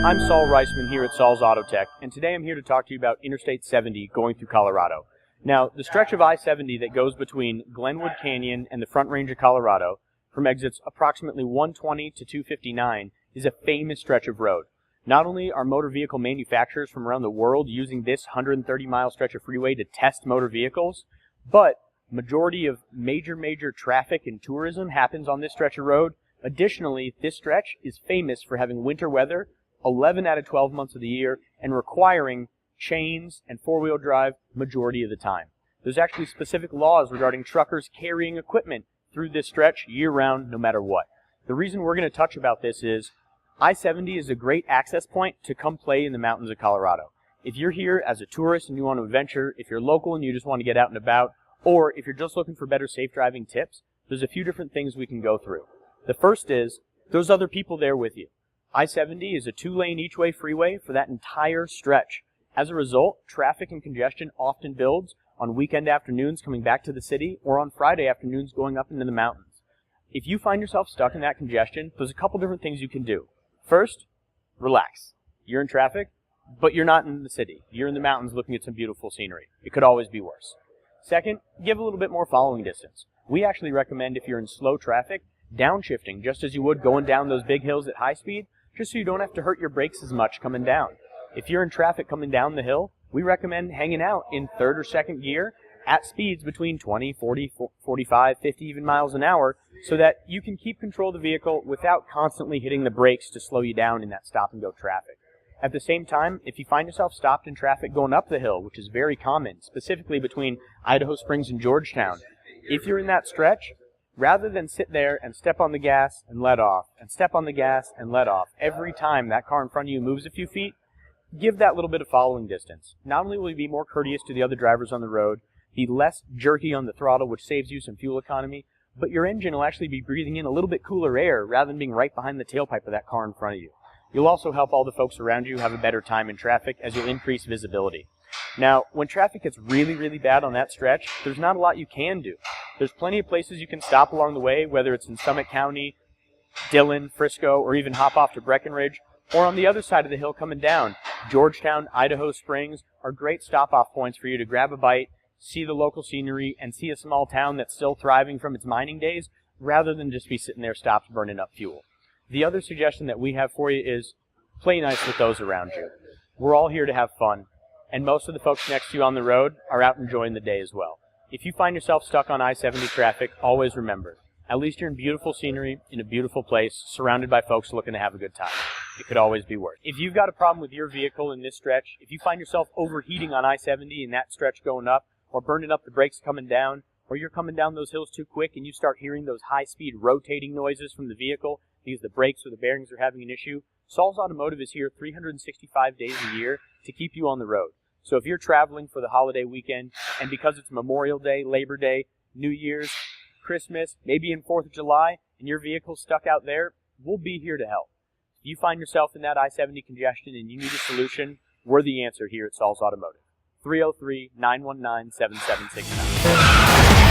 I'm Saul Reisman here at Saul's Autotek, and today I'm here to talk to you about Interstate 70 going through Colorado. Now, the stretch of I-70 that goes between Greenwood Canyon and the Front Range of Colorado, from exits approximately 120 to 259, is a famous stretch of road. Not only are motor vehicle manufacturers from around the world using this 130-mile stretch of freeway to test motor vehicles, but majority of major traffic and tourism happens on this stretch of road. Additionally, this stretch is famous for having winter weather 11 out of 12 months of the year and requiring chains and four-wheel drive majority of the time. There's actually specific laws regarding truckers carrying equipment through this stretch year-round no matter what. The reason we're going to touch about this is I-70 is a great access point to come play in the mountains of Colorado. If you're here as a tourist and you want to adventure, if you're local and you just want to get out and about, or if you're just looking for better safe driving tips, there's a few different things we can go through. The first is, there's other people there with you. I-70 is a 2-lane each-way freeway for that entire stretch. As a result, traffic and congestion often builds on weekend afternoons coming back to the city or on Friday afternoons going up into the mountains. If you find yourself stuck in that congestion, there's a couple different things you can do. First, relax. You're in traffic, but you're not in the city. You're in the mountains looking at some beautiful scenery. It could always be worse. Second, give a little bit more following distance. We actually recommend, if you're in slow traffic, downshifting just as you would going down those big hills at high speed, just so you don't have to hurt your brakes as much coming down. If you're in traffic coming down the hill, we recommend hanging out in third or second gear at speeds between 20, 40, 45, 50 even miles an hour so that you can keep control of the vehicle without constantly hitting the brakes to slow you down in that stop-and-go traffic. At the same time, if you find yourself stopped in traffic going up the hill, which is very common, specifically between Idaho Springs and Georgetown, if you're in that stretch, rather than sit there and step on the gas and let off, and step on the gas and let off, every time that car in front of you moves a few feet, give that little bit of following distance. Not only will you be more courteous to the other drivers on the road, be less jerky on the throttle, which saves you some fuel economy, but your engine will actually be breathing in a little bit cooler air rather than being right behind the tailpipe of that car in front of you. You'll also help all the folks around you have a better time in traffic as you'll increase visibility. Now, when traffic gets really bad on that stretch, there's not a lot you can do. There's plenty of places you can stop along the way, whether it's in Summit County, Dillon, Frisco, or even hop off to Breckenridge, or on the other side of the hill coming down. Georgetown, Idaho Springs are great stop-off points for you to grab a bite, see the local scenery, and see a small town that's still thriving from its mining days, rather than just be sitting there stopped burning up fuel. The other suggestion that we have for you is play nice with those around you. We're all here to have fun, and most of the folks next to you on the road are out enjoying the day as well. If you find yourself stuck on I-70 traffic, always remember, at least you're in beautiful scenery, in a beautiful place, surrounded by folks looking to have a good time. It could always be worse. If you've got a problem with your vehicle in this stretch, if you find yourself overheating on I-70 in that stretch going up, or burning up the brakes coming down, or you're coming down those hills too quick and you start hearing those high-speed rotating noises from the vehicle because the brakes or the bearings are having an issue, Saul's Automotive is here 365 days a year to keep you on the road. So if you're traveling for the holiday weekend, and because it's Memorial Day, Labor Day, New Year's, Christmas, maybe in 4th of July, and your vehicle's stuck out there, we'll be here to help. If you find yourself in that I-70 congestion and you need a solution, we're the answer here at Saul's Automotive. 303-919-7769.